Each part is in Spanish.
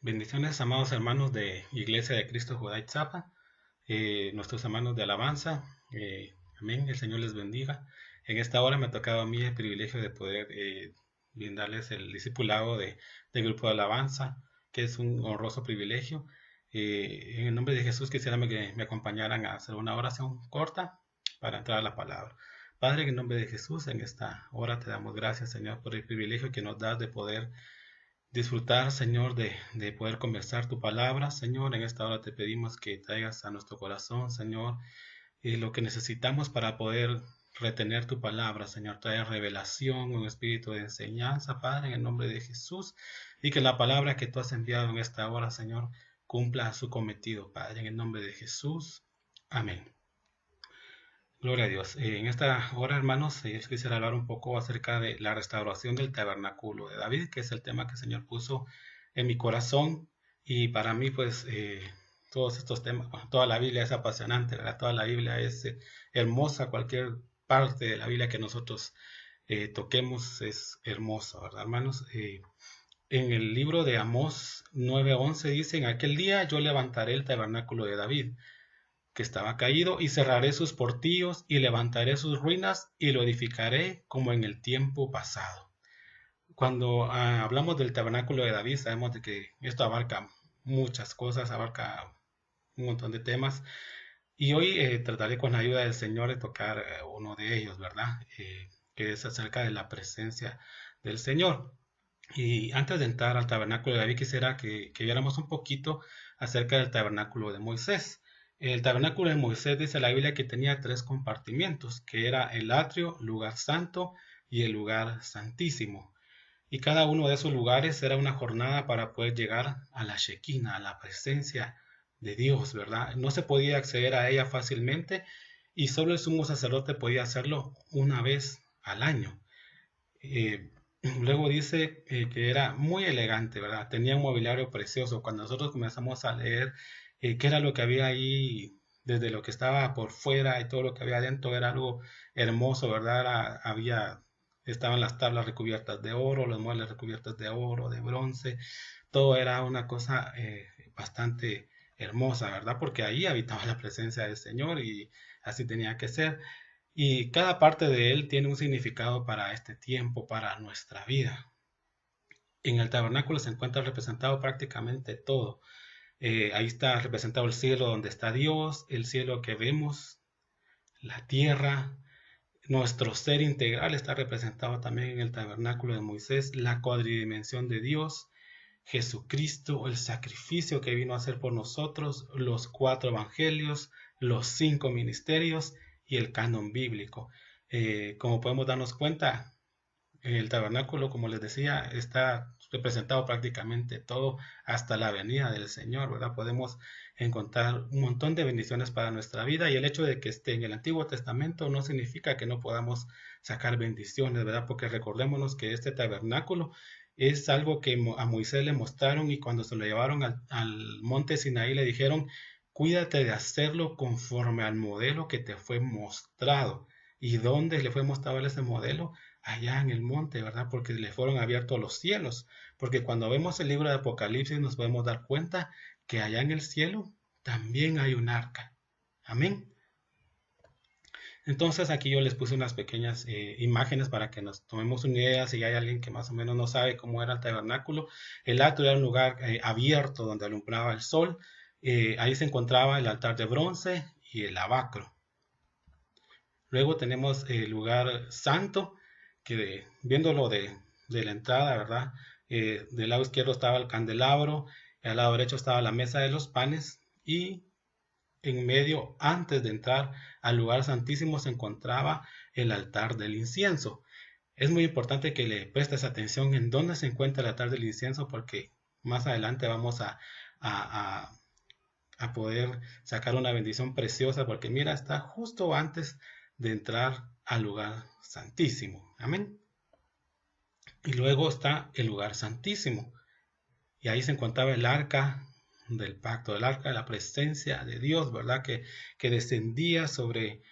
Bendiciones, amados hermanos de Iglesia de Cristo Judá y Tzapa, nuestros hermanos de alabanza. Amén, el Señor les bendiga. En esta hora me ha tocado a mí el privilegio de poder brindarles el discipulado del grupo de alabanza, que es un honroso privilegio. En el nombre de Jesús quisiera que me acompañaran a hacer una oración corta para entrar a la palabra. Padre, en el nombre de Jesús, en esta hora te damos gracias, Señor, por el privilegio que nos das de poder disfrutar, Señor, de poder conversar tu palabra. Señor, en esta hora te pedimos que traigas a nuestro corazón, Señor, lo que necesitamos para poder retener tu palabra, Señor. Trae revelación, un espíritu de enseñanza, Padre, en el nombre de Jesús, y que la palabra que tú has enviado en esta hora, Señor, cumpla su cometido, Padre, en el nombre de Jesús. Amén. Gloria a Dios. En esta hora, hermanos, yo quisiera hablar un poco acerca de la restauración del tabernáculo de David, que es el tema que el Señor puso en mi corazón. Y para mí, pues, todos estos temas, bueno, toda la Biblia es apasionante, ¿verdad? Toda la Biblia es hermosa. Cualquier parte de la Biblia que nosotros toquemos es hermosa, ¿verdad, hermanos? En el libro de Amós 9:11 dice: en aquel día yo levantaré el tabernáculo de David, que estaba caído, y cerraré sus portillos, y levantaré sus ruinas, y lo edificaré como en el tiempo pasado. Cuando hablamos del tabernáculo de David, sabemos de que esto abarca muchas cosas, abarca un montón de temas, y hoy trataré con la ayuda del Señor de tocar uno de ellos, ¿verdad? Que es acerca de la presencia del Señor. Y antes de entrar al tabernáculo de David, quisiera que viéramos un poquito acerca del tabernáculo de Moisés. El tabernáculo de Moisés dice la Biblia que tenía tres compartimientos, que era el atrio, lugar santo y el lugar santísimo. Y cada uno de esos lugares era una jornada para poder llegar a la Shekinah, a la presencia de Dios, ¿verdad? No se podía acceder a ella fácilmente y solo el sumo sacerdote podía hacerlo una vez al año. Eh, Luego dice que era muy elegante, ¿verdad? Tenía un mobiliario precioso. Cuando nosotros comenzamos a leer qué era lo que había ahí, desde lo que estaba por fuera y todo lo que había adentro, era algo hermoso, ¿verdad? Estaban las tablas recubiertas de oro, los muebles recubiertos de oro, de bronce. Todo era una cosa bastante hermosa, ¿verdad? Porque ahí habitaba la presencia del Señor y así tenía que ser. Y cada parte de él tiene un significado para este tiempo, para nuestra vida. En el tabernáculo se encuentra representado prácticamente todo. Ahí está representado el cielo donde está Dios, el cielo que vemos, la tierra, nuestro ser integral está representado también en el tabernáculo de Moisés, la cuadridimensión de Dios, Jesucristo, el sacrificio que vino a hacer por nosotros, los cuatro evangelios, los cinco ministerios y el canon bíblico. Como podemos darnos cuenta, en el tabernáculo, como les decía, está representado prácticamente todo hasta la venida del Señor, ¿verdad? Podemos encontrar un montón de bendiciones para nuestra vida y el hecho de que esté en el Antiguo Testamento no significa que no podamos sacar bendiciones, ¿verdad? Porque recordémonos que este tabernáculo es algo que a Moisés le mostraron y cuando se lo llevaron al monte Sinaí le dijeron: cuídate de hacerlo conforme al modelo que te fue mostrado. ¿Y dónde le fue mostrado ese modelo? Allá en el monte, ¿verdad? Porque le fueron abiertos los cielos. Porque cuando vemos el libro de Apocalipsis nos podemos dar cuenta que allá en el cielo también hay un arca. Amén. Entonces aquí yo les puse unas pequeñas imágenes para que nos tomemos una idea si hay alguien que más o menos no sabe cómo era el tabernáculo. El atrio era un lugar abierto donde alumbraba el sol. Ahí se encontraba el altar de bronce y el lavacro. Luego tenemos el lugar santo, que viéndolo de la entrada, ¿verdad? Del lado izquierdo estaba el candelabro, al lado derecho estaba la mesa de los panes y en medio, antes de entrar al lugar santísimo, se encontraba el altar del incienso. Es muy importante que le prestes atención en dónde se encuentra el altar del incienso porque más adelante vamos a, a poder sacar una bendición preciosa porque mira, está justo antes de entrar al lugar santísimo. Amén. Y luego está el lugar santísimo. Y ahí se encontraba el arca del pacto, el arca de la presencia de Dios, ¿verdad? Que descendía sobre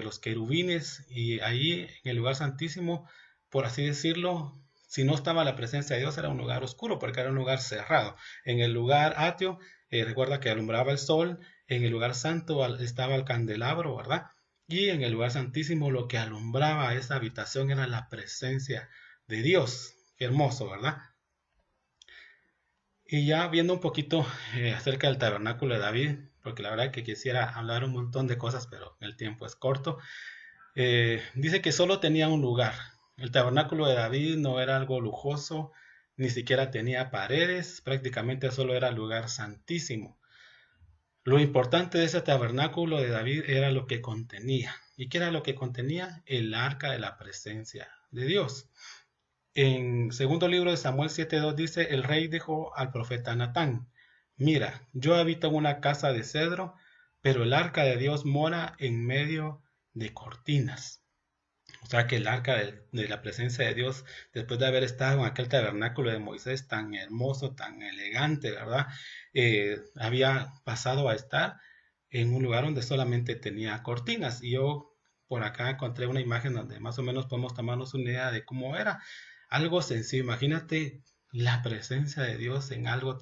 los querubines y ahí en el lugar santísimo, por así decirlo, Si no estaba la presencia de Dios, era un lugar oscuro, porque era un lugar cerrado. En el lugar atrio, recuerda que alumbraba el sol. En el lugar santo estaba el candelabro, ¿verdad? Y en el lugar santísimo lo que alumbraba esa habitación era la presencia de Dios. Qué hermoso, ¿verdad? Y ya viendo un poquito acerca del tabernáculo de David, porque la verdad que quisiera hablar un montón de cosas, pero el tiempo es corto. Dice que solo tenía un lugar. El tabernáculo de David no era algo lujoso, ni siquiera tenía paredes, prácticamente solo era lugar santísimo. Lo importante de ese tabernáculo de David era lo que contenía. ¿Y qué era lo que contenía? El arca de la presencia de Dios. En segundo libro de Samuel 7:2 dice, el rey dijo al profeta Natán, mira, yo habito en una casa de cedro, pero el arca de Dios mora en medio de cortinas. O sea que el arca de la presencia de Dios, después de haber estado en aquel tabernáculo de Moisés tan hermoso, tan elegante, ¿verdad? Había pasado a estar en un lugar donde solamente tenía cortinas. Y yo por acá encontré una imagen donde más o menos podemos tomarnos una idea de cómo era. Algo sencillo. Imagínate la presencia de Dios en algo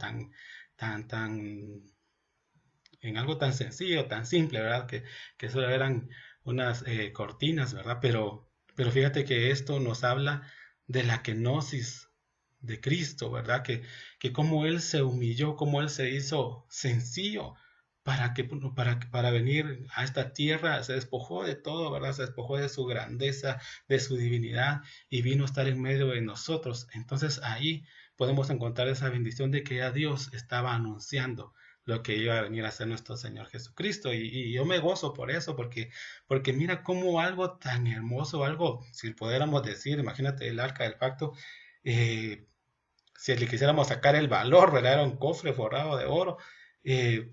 en algo tan sencillo, tan simple, ¿verdad? Que solo eran unas cortinas, ¿verdad? Pero fíjate que esto nos habla de la kenosis de Cristo, ¿verdad? Que cómo Él se humilló, cómo Él se hizo sencillo para venir a esta tierra, se despojó de todo, ¿verdad? Se despojó de su grandeza, de su divinidad y vino a estar en medio de nosotros. Entonces ahí podemos encontrar esa bendición de que ya Dios estaba anunciando lo que iba a venir a ser nuestro Señor Jesucristo. Y yo me gozo por eso, porque mira cómo algo tan hermoso, algo, si pudiéramos decir, imagínate el arca del pacto, eh, si le quisiéramos sacar el valor, ¿verdad? Era un cofre forrado de oro. eh,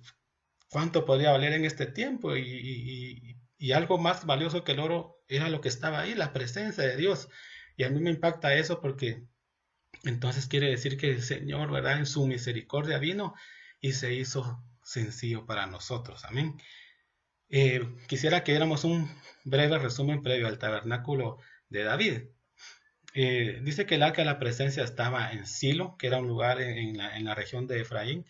¿Cuánto podría valer en este tiempo? Y algo más valioso que el oro era lo que estaba ahí, la presencia de Dios. Y a mí me impacta eso porque entonces quiere decir que el Señor, ¿verdad? En su misericordia vino y se hizo sencillo para nosotros. Amén. Quisiera que diéramos un breve resumen previo al tabernáculo de David. Dice que el arca de la presencia estaba en Silo, que era un lugar en la región de Efraín,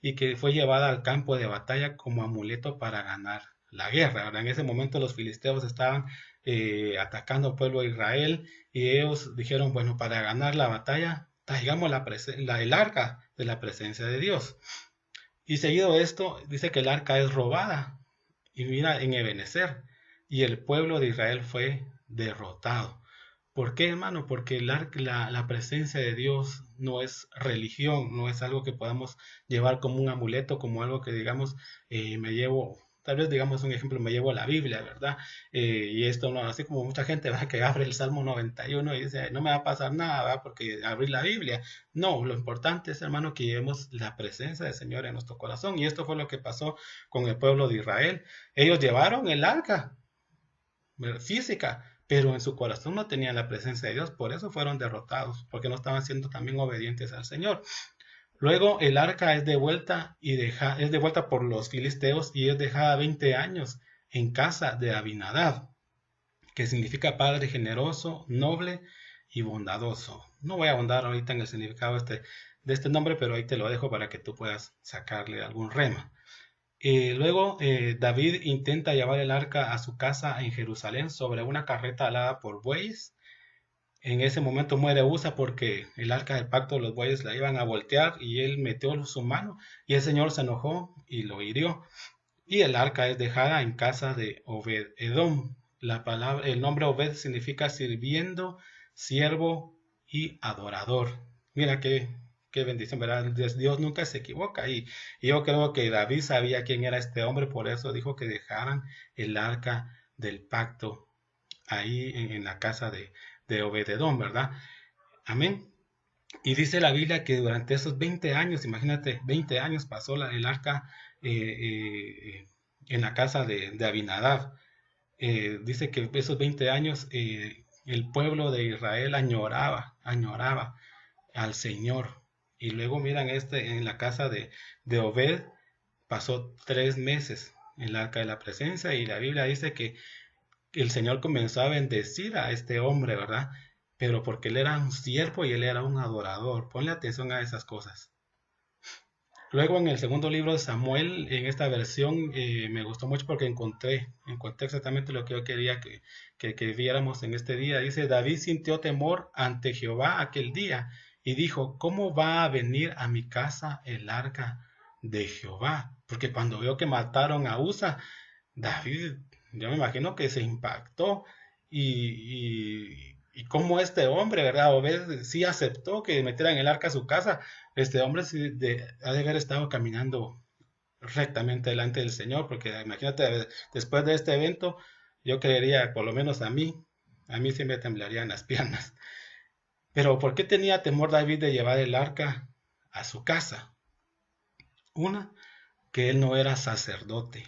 y que fue llevada al campo de batalla como amuleto para ganar la guerra. Ahora, en ese momento los filisteos estaban atacando al pueblo de Israel y ellos dijeron, bueno, para ganar la batalla, traigamos el arca de la presencia de Dios. Y seguido esto, dice que el arca es robada y mira en Ebenezer, y el pueblo de Israel fue derrotado. ¿Por qué, hermano? Porque la presencia de Dios no es religión, no es algo que podamos llevar como un amuleto, como algo que digamos, me llevo, tal vez digamos un ejemplo, me llevo la Biblia, ¿verdad? Y esto no, así como mucha gente va que abre el Salmo 91 y dice, no me va a pasar nada, ¿verdad? Porque abrí la Biblia. No, lo importante es, hermano, que llevemos la presencia del Señor en nuestro corazón. Y esto fue lo que pasó con el pueblo de Israel. Ellos llevaron el arca física, pero en su corazón no tenían la presencia de Dios, por eso fueron derrotados, porque no estaban siendo también obedientes al Señor. Luego el arca es devuelta es devuelta por los filisteos y es dejada 20 años en casa de Abinadab, que significa padre generoso, noble y bondadoso. No voy a ahondar ahorita en el significado de este nombre, pero ahí te lo dejo para que tú puedas sacarle algún rema. Luego David intenta llevar el arca a su casa en Jerusalén sobre una carreta alada por bueyes. En ese momento muere Usa porque el arca del pacto los bueyes la iban a voltear y él metió su mano y el Señor se enojó y lo hirió. Y el arca es dejada en casa de Obed-Edom. El nombre Obed significa sirviendo, siervo y adorador. Mira qué bendición, ¿verdad? Dios nunca se equivoca. Y yo creo que David sabía quién era este hombre, por eso dijo que dejaran el arca del pacto ahí en la casa de Obed-Edom, ¿verdad? Amén. Y dice la Biblia que durante esos 20 años, imagínate, 20 años pasó el arca en la casa de Abinadab. Dice que esos 20 años el pueblo de Israel añoraba al Señor. Y luego miran en la casa de Obed pasó 3 meses en el arca de la presencia y la Biblia dice que el Señor comenzó a bendecir a este hombre, ¿verdad? pero porque él era un siervo y él era un adorador. Ponle atención a esas cosas. Luego en el segundo libro de Samuel, en esta versión, me gustó mucho porque encontré exactamente lo que yo quería que viéramos en este día. Dice, David sintió temor ante Jehová aquel día y dijo, ¿cómo va a venir a mi casa el arca de Jehová? Porque cuando veo que mataron a Usa, David, yo me imagino que se impactó y cómo este hombre, ¿verdad? Obed sí aceptó que metieran el arca a su casa. Este hombre sí ha de haber estado caminando rectamente delante del Señor, porque imagínate, después de este evento, yo creería, por lo menos a mí sí me temblarían las piernas. Pero ¿por qué tenía temor David de llevar el arca a su casa? Una, que él no era sacerdote.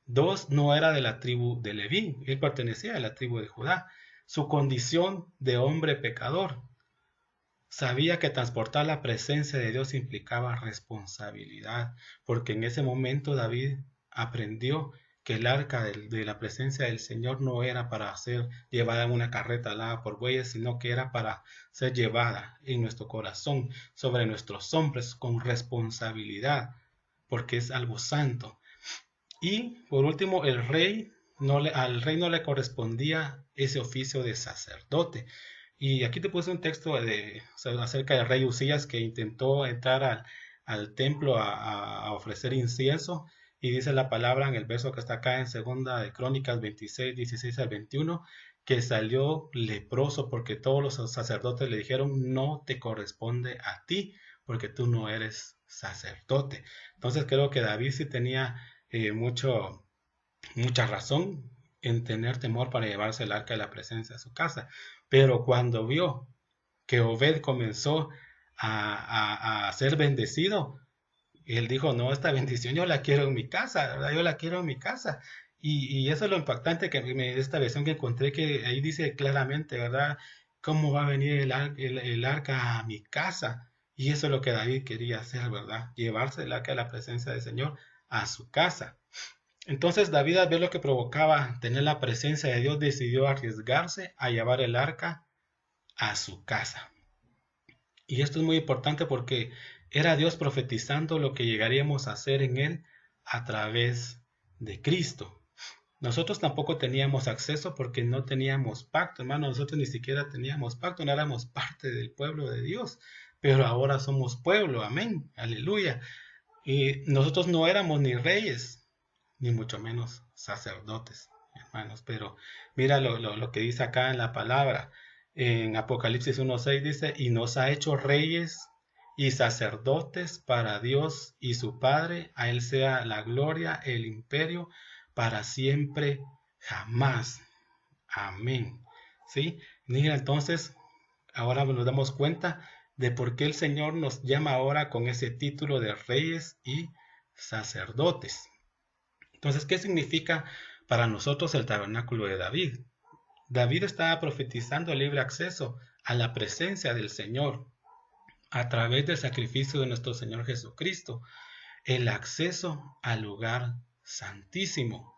Dos, no era de la tribu de Leví, él pertenecía a la tribu de Judá. Su condición de hombre pecador. Sabía que transportar la presencia de Dios implicaba responsabilidad, porque en ese momento David aprendió que el arca de la presencia del Señor no era para ser llevada en una carreta alada por bueyes, sino que era para ser llevada en nuestro corazón, sobre nuestros hombros, con responsabilidad, porque es algo santo. Y por último, al rey no le correspondía ese oficio de sacerdote. Y aquí te puse un texto acerca del rey Usías que intentó entrar al templo a ofrecer incienso. Y dice la palabra en el verso que está acá en segunda de Crónicas 26, 16 al 21, que salió leproso porque todos los sacerdotes le dijeron, no te corresponde a ti, porque tú no eres sacerdote. Entonces creo que David sí tenía mucha razón en tener temor para llevarse el arca de la presencia a su casa. Pero cuando vio que Obed comenzó a ser bendecido, él dijo, no, esta bendición yo la quiero en mi casa, ¿verdad? Yo la quiero en mi casa. Y eso es lo impactante de esta versión que encontré, que ahí dice claramente, ¿verdad? ¿Cómo va a venir el arca a mi casa? Y eso es lo que David quería hacer, ¿verdad? Llevarse el arca de la presencia del Señor a su casa. Entonces David, al ver lo que provocaba tener la presencia de Dios, decidió arriesgarse a llevar el arca a su casa. Y esto es muy importante porque era Dios profetizando lo que llegaríamos a hacer en él a través de Cristo. Nosotros tampoco teníamos acceso porque no teníamos pacto, hermano. Nosotros ni siquiera teníamos pacto, no éramos parte del pueblo de Dios. Pero ahora somos pueblo, amén, aleluya. Y nosotros no éramos ni reyes, ni mucho menos sacerdotes, hermanos. Pero mira lo que dice acá en la palabra. En Apocalipsis 1:6 dice, y nos ha hecho reyes y sacerdotes para Dios y su Padre. A él sea la gloria, el imperio, para siempre, jamás. Amén. ¿Sí? Mira, entonces, ahora nos damos cuenta de por qué el Señor nos llama ahora con ese título de reyes y sacerdotes. Entonces, ¿qué significa para nosotros el tabernáculo de David? David estaba profetizando el libre acceso a la presencia del Señor a través del sacrificio de nuestro Señor Jesucristo, el acceso al lugar santísimo.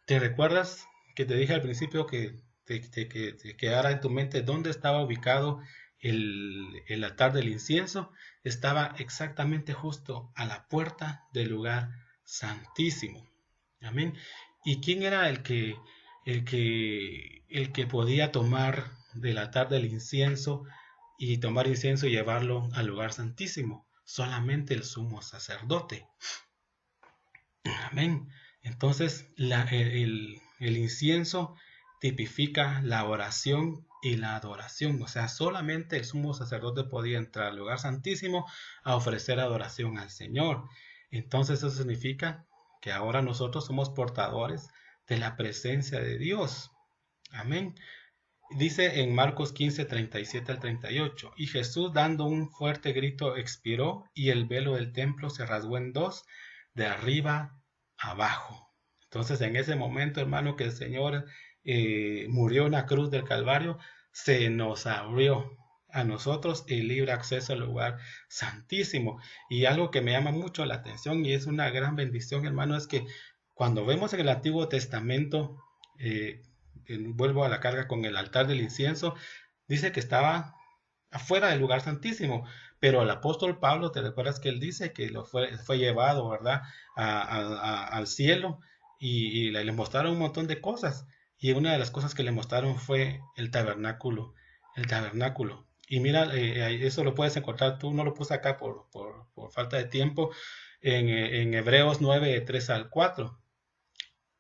¿Te recuerdas que te dije al principio que te quedara en tu mente dónde estaba ubicado el altar del incienso? Estaba exactamente justo a la puerta del lugar santísimo. Amén. ¿Y quién era el que podía tomar del altar del incienso y tomar incienso y llevarlo al lugar santísimo? Solamente el sumo sacerdote. Amén. Entonces, el incienso tipifica la oración y la adoración. O sea, solamente el sumo sacerdote podía entrar al lugar santísimo a ofrecer adoración al Señor. Entonces, eso significa que ahora nosotros somos portadores de la presencia de Dios. Amén. Dice en Marcos 15, 37 al 38, y Jesús dando un fuerte grito expiró y el velo del templo se rasgó en dos, de arriba abajo. Entonces en ese momento, hermano, que el Señor murió en la cruz del Calvario, se nos abrió a nosotros el libre acceso al lugar santísimo. Y algo que me llama mucho la atención y es una gran bendición, hermano, es que cuando vemos en el Antiguo Testamento, vuelvo a la carga con el altar del incienso, dice que estaba afuera del lugar santísimo, pero el apóstol Pablo, te recuerdas que él dice que fue llevado, ¿verdad? Al cielo y le mostraron un montón de cosas. Y una de las cosas que le mostraron fue el tabernáculo, el tabernáculo. Y mira, eso lo puedes encontrar, tú no lo puse acá por falta de tiempo, en Hebreos 9, 3 al 4.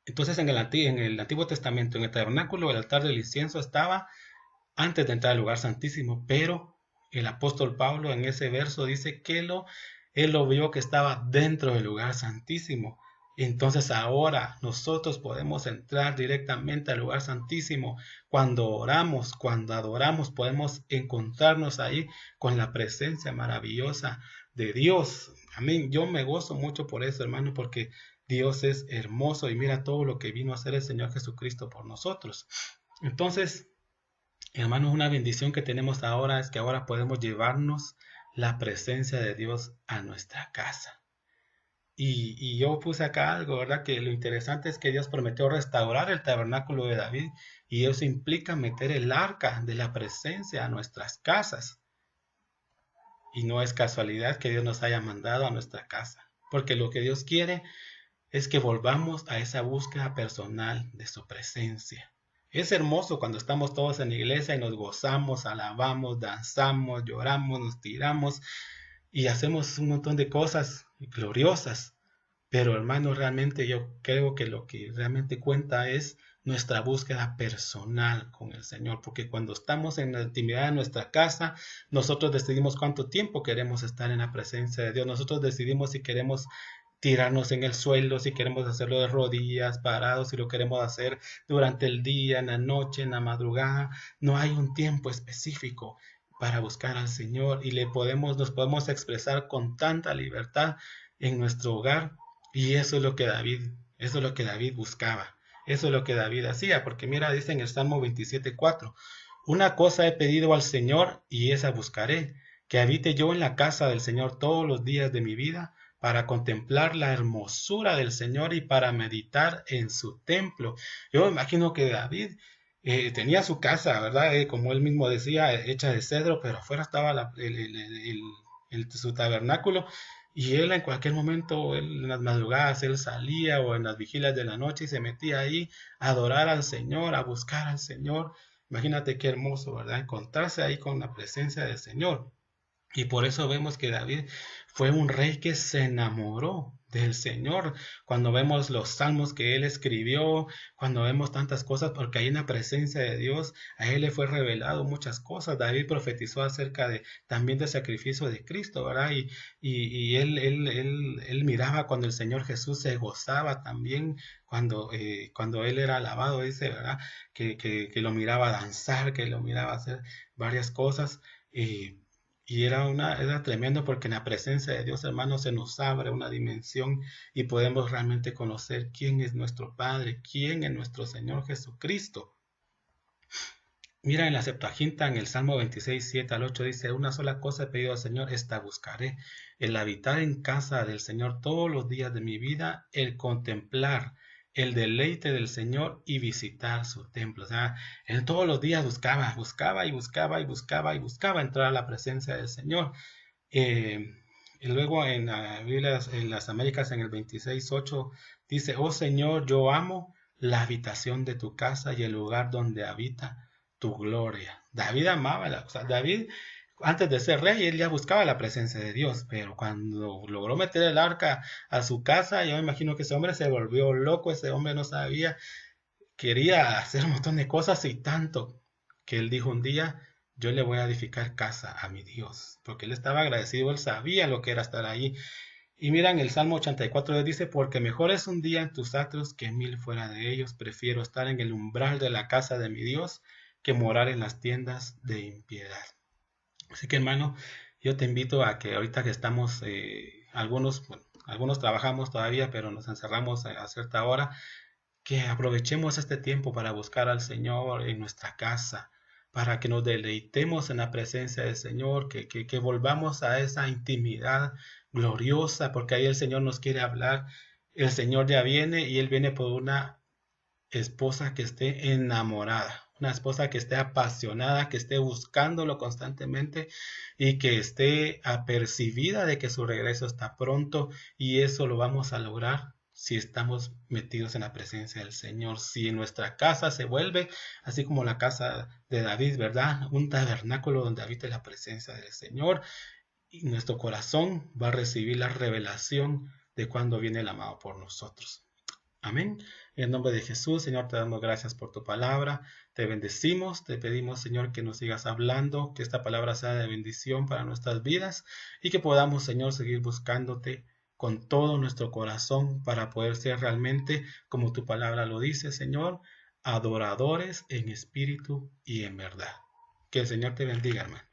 Entonces en el Antiguo Testamento, en el tabernáculo, el altar del incienso estaba antes de entrar al lugar santísimo, pero el apóstol Pablo en ese verso dice que él lo vio que estaba dentro del lugar santísimo. Entonces ahora nosotros podemos entrar directamente al lugar santísimo. Cuando oramos, cuando adoramos, podemos encontrarnos ahí con la presencia maravillosa de Dios. Amén. Yo me gozo mucho por eso, hermano, porque Dios es hermoso y mira todo lo que vino a hacer el Señor Jesucristo por nosotros. Entonces, hermanos, una bendición que tenemos ahora es que ahora podemos llevarnos la presencia de Dios a nuestra casa. Y yo puse acá algo, ¿verdad? Que lo interesante es que Dios prometió restaurar el tabernáculo de David y eso implica meter el arca de la presencia a nuestras casas. Y no es casualidad que Dios nos haya mandado a nuestra casa, porque lo que Dios quiere es que volvamos a esa búsqueda personal de su presencia. Es hermoso cuando estamos todos en la iglesia y nos gozamos, alabamos, danzamos, lloramos, nos tiramos y hacemos un montón de cosas gloriosas. Pero hermano, realmente yo creo que lo que realmente cuenta es nuestra búsqueda personal con el Señor, porque cuando estamos en la intimidad de nuestra casa, nosotros decidimos cuánto tiempo queremos estar en la presencia de Dios, nosotros decidimos si queremos tirarnos en el suelo, si queremos hacerlo de rodillas, parados, si lo queremos hacer durante el día, en la noche, en la madrugada. No hay un tiempo específico para buscar al Señor y nos podemos expresar con tanta libertad en nuestro hogar. Y eso es lo que David buscaba. Eso es lo que David hacía, porque mira, dice en el Salmo 27:4, una cosa he pedido al Señor y esa buscaré, que habite yo en la casa del Señor todos los días de mi vida, para contemplar la hermosura del Señor y para meditar en su templo. Yo me imagino que David tenía su casa, ¿verdad? Como él mismo decía, hecha de cedro, pero afuera estaba su tabernáculo y él en cualquier momento, en las madrugadas, él salía o en las vigilias de la noche y se metía ahí a adorar al Señor, a buscar al Señor. Imagínate qué hermoso, ¿verdad? Encontrarse ahí con la presencia del Señor. Y por eso vemos que David fue un rey que se enamoró del Señor. Cuando vemos los salmos que él escribió, cuando vemos tantas cosas, porque ahí en la presencia de Dios, a él le fue revelado muchas cosas. David profetizó acerca también del sacrificio de Cristo, ¿verdad? Y él miraba cuando el Señor Jesús se gozaba también, cuando él era alabado, dice, ¿verdad? Que lo miraba danzar, que lo miraba hacer varias cosas. Y era tremendo porque en la presencia de Dios, hermanos, se nos abre una dimensión y podemos realmente conocer quién es nuestro Padre, quién es nuestro Señor Jesucristo. Mira en la Septuaginta, en el Salmo 26, 7 al 8, dice, una sola cosa he pedido al Señor, esta buscaré, el habitar en casa del Señor todos los días de mi vida, el contemplar el deleite del Señor y visitar su templo. O sea, él todos los días buscaba entrar a la presencia del Señor. Y luego en la Biblia, en las Américas, en el 26:8, dice, oh Señor, yo amo la habitación de tu casa y el lugar donde habita tu gloria. David amaba, o sea, David antes de ser rey, él ya buscaba la presencia de Dios, pero cuando logró meter el arca a su casa, yo me imagino que ese hombre se volvió loco, ese hombre no sabía, quería hacer un montón de cosas y tanto que él dijo un día, yo le voy a edificar casa a mi Dios, porque él estaba agradecido, él sabía lo que era estar ahí. Y miran el Salmo 84 dice, porque mejor es un día en tus atrios que 1000 fuera de ellos, prefiero estar en el umbral de la casa de mi Dios que morar en las tiendas de impiedad. Así que hermano, yo te invito a que ahorita que estamos, algunos trabajamos todavía, pero nos encerramos a cierta hora, que aprovechemos este tiempo para buscar al Señor en nuestra casa, para que nos deleitemos en la presencia del Señor, que volvamos a esa intimidad gloriosa, porque ahí el Señor nos quiere hablar. El Señor ya viene y Él viene por una esposa que esté enamorada, una esposa que esté apasionada, que esté buscándolo constantemente y que esté apercibida de que su regreso está pronto, y eso lo vamos a lograr si estamos metidos en la presencia del Señor, si en nuestra casa se vuelve, así como la casa de David, ¿verdad? Un tabernáculo donde habite la presencia del Señor, y nuestro corazón va a recibir la revelación de cuando viene el amado por nosotros. Amén. En el nombre de Jesús, Señor, te damos gracias por tu palabra. Te bendecimos, te pedimos, Señor, que nos sigas hablando, que esta palabra sea de bendición para nuestras vidas y que podamos, Señor, seguir buscándote con todo nuestro corazón para poder ser realmente, como tu palabra lo dice, Señor, adoradores en espíritu y en verdad. Que el Señor te bendiga, hermano.